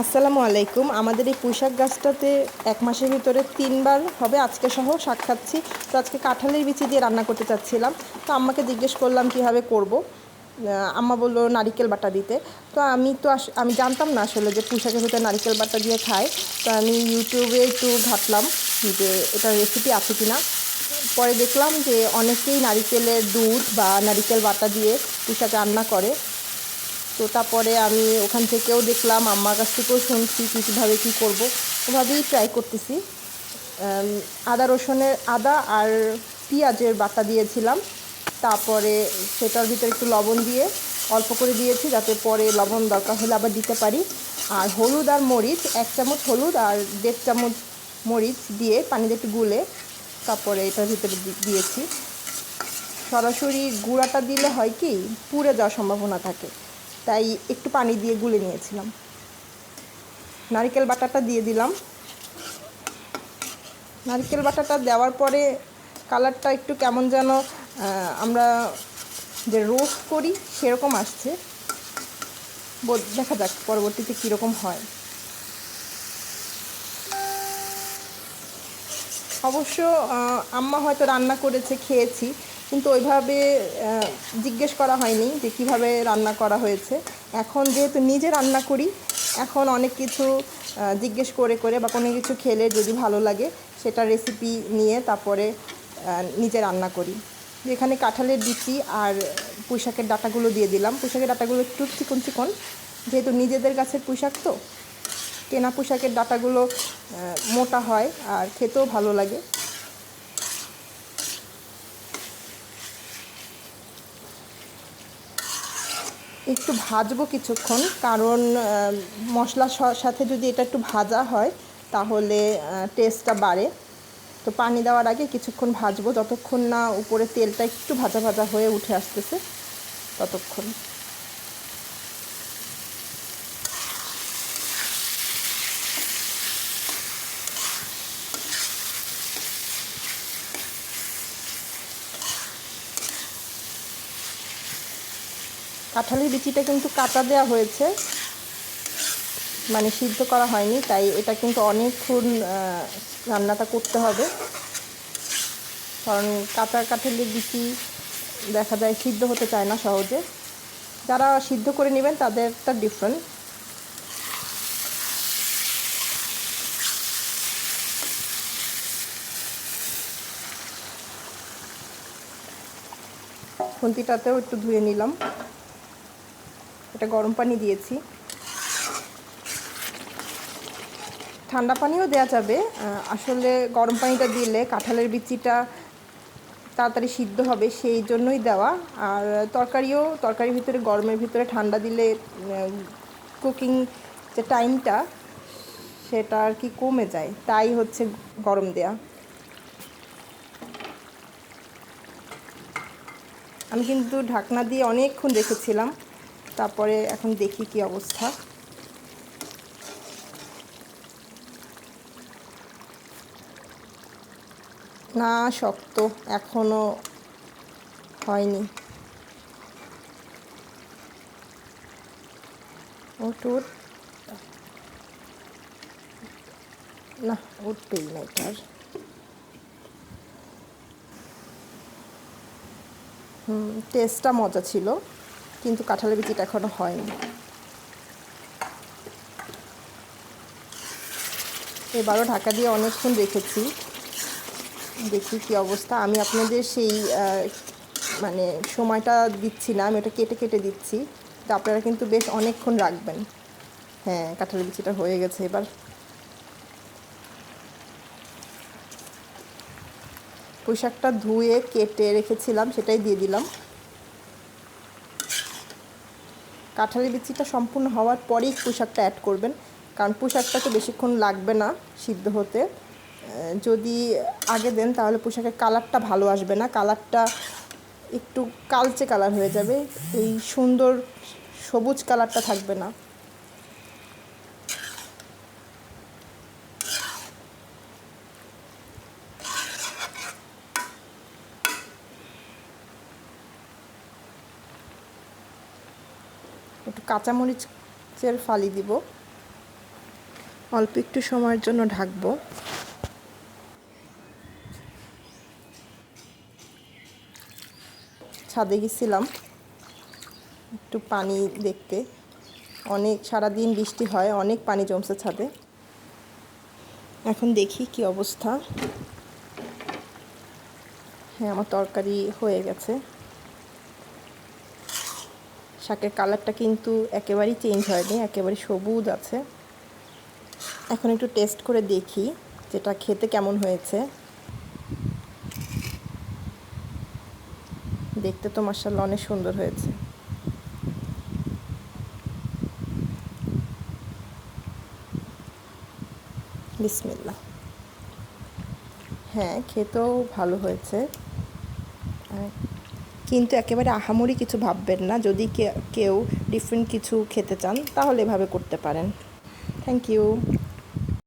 আসসালামু আলাইকুম। আমাদের এই পুঁইশাক গাছটাতে ১ মাসের ভিতরে ৩ বার হবে আজকে সহ শাক খাচ্ছি। তো আজকে কাঁঠালের বিচি দিয়ে রান্না করতে চাচ্ছিলাম। তো আম্মাকে জিজ্ঞেস করলাম কীভাবে করব। আম্মা বলল নারিকেল বাটা দিতে। তো আমি জানতাম না আসলে যে পুঁইশাকের ভিতরে নারিকেল বাটা দিয়ে খায়। তো আমি ইউটিউবে একটু ঘাঁটলাম যে এটার রেসিপি আছে কি না। পরে দেখলাম যে অনেকেই নারিকেলের দুধ বা নারিকেল বাটা দিয়ে পুঁইশাক রান্না করে। তো তারপরে আমি ওখান থেকেও দেখলাম, আম্মার কাছ থেকেও শুনছি কীভাবে কী করবো, ওভাবেই ট্রাই করতেছি। আদা আর পেঁয়াজের বাটা দিয়েছিলাম। তারপরে সেটার ভিতরে একটু লবণ দিয়ে অল্প করে দিয়েছি, যাতে পরে লবণ দরকার হলে আবার দিতে পারি। আর হলুদ আর মরিচ, 1 চামচ হলুদ আর 1.5 চামচ মরিচ দিয়ে পানিতে একটু গুলে তারপরে এটার ভিতরে দিয়েছি। সরাসরি গুঁড়াটা দিলে হয় কি, পুড়ে যাওয়ার সম্ভাবনা থাকে, তাই একটু পানি দিয়ে গুলে নিয়েছিলাম। নারকেল বাটাটা দিয়ে দিলাম। নারকেল বাটাটা দেওয়ার পরে কালারটা একটু কেমন যেন আমরা যে রোস্ট করি সেরকম আসছে। দেখা যাক পরবর্তীতে কীরকম হয়। অবশ্য আম্মা হয়তো রান্না করেছে, খেয়েছি, কিন্তু ওইভাবে জিজ্ঞেস করা হয়নি যে কীভাবে রান্না করা হয়েছে। এখন যেহেতু নিজে রান্না করি, এখন অনেক কিছু জিজ্ঞেস করে করে বা কোনো কিছু খেলে যদি ভালো লাগে সেটা রেসিপি নিয়ে তারপরে নিজে রান্না করি। এখানে কাঁঠালের বিচি আর পুঁইশাকের ডাঁটাগুলো দিয়ে দিলাম। পুঁইশাকের ডাঁটাগুলো একটু চিকন চিকন, যেহেতু নিজেদের গাছের পুঁইশাক, তো কেনা পুঁইশাকের ডাঁটাগুলো মোটা হয় আর খেতেও ভালো লাগে। একটু ভাজবো কিছুক্ষণ, কারণ মশলার সাথে যদি এটা একটু ভাজা হয় তাহলে টেস্টটা বাড়ে। তো পানি দেওয়ার আগে কিছুক্ষণ ভাজবো, যতক্ষণ না উপরে তেলটা একটু ভাজা ভাজা হয়ে উঠে আসতেছে ততক্ষণ। কাঁঠালের বিচিটা কিন্তু কাঁচা দেওয়া হয়েছে, মানে সিদ্ধ করা হয়নি, তাই এটা কিন্তু অনেকক্ষণ রান্নাটা করতে হবে। কারণ কাঁচা কাঁঠালের বিচি দেখা যায় সিদ্ধ হতে চায় না সহজে। যারা সিদ্ধ করে নেবেন তাদেরটা ডিফারেন্ট। খুন্তিটাতেও একটু ধুয়ে নিলাম। এটা গরম পানি দিয়েছি, ঠান্ডা পানিও দেওয়া যাবে। আসলে গরম পানিটা দিলে কাঁঠালের বিচিটা তাড়াতাড়ি সিদ্ধ হবে, সেই জন্যই দেওয়া। আর তরকারির ভিতরে গরমের ভিতরে ঠান্ডা দিলে কুকিং যে টাইমটা সেটা আর কি কমে যায়, তাই হচ্ছে গরম দেয়া। আমি কিন্তু ঢাকনা দিয়ে অনেকক্ষণ রেখেছিলাম, তারপরে এখন দেখি কি অবস্থা। না, শক্ত এখনো হয়নি। ওট না, উঠবেই না এটার। টেস্টটা মজা ছিল, কিন্তু কাঁঠালের বিচিটা এখনো হয়নি। এবারও ঢাকা দিয়ে অনেকক্ষণ রেখেছি, দেখি কি অবস্থা। আমি আপনাদের সেই মানে সময়টা দিচ্ছি না, আমি ওটা কেটে কেটে দিচ্ছি। তো আপনারা কিন্তু বেশ অনেকক্ষণ রাখবেন। হ্যাঁ, কাঁঠালের বিচিটা হয়ে গেছে। এবার পুঁইশাকটা ধুয়ে কেটে রেখেছিলাম, সেটাই দিয়ে দিলাম। কাঁঠালের বিচিটা সম্পূর্ণ হওয়ার পরেই পুঁইশাকটা অ্যাড করবেন, কারণ পুঁইশাকটা তো বেশিক্ষণ লাগবে না সিদ্ধ হতে। যদি আগে দেন তাহলে পুঁইশাকের কালারটা ভালো আসবে না, কালারটা একটু কালচে কালার হয়ে যাবে, এই সুন্দর সবুজ কালারটা থাকবে না। একটু কাঁচামরিচের ফালি দিব। অল্প একটু সময়ের জন্য ঢাকবো। ছাদে গেছিলাম একটু পানি দেখতে, অনেক সারাদিন বৃষ্টি হয়, অনেক পানি জমছে ছাদে। এখন দেখি কি অবস্থা। হ্যাঁ, আমার তরকারি হয়ে গেছে। শাকের কালারটা কিন্তু একেবারেই চেঞ্জ হয়নি, একেবারে সবুজ আছে। এখন একটু টেস্ট করে দেখি যেটা খেতে কেমন হয়েছে। দেখতে তো মাশাআল্লাহ অনেক সুন্দর হয়েছে। বিসমিল্লাহ। হ্যাঁ, খেতেও ভালো হয়েছে, কিন্তু একেবারে আহামরি কিছু ভাববেন না। যদি কেউ ডিফারেন্ট কিছু খেতে চান তাহলে এভাবে করতে পারেন। Thank you.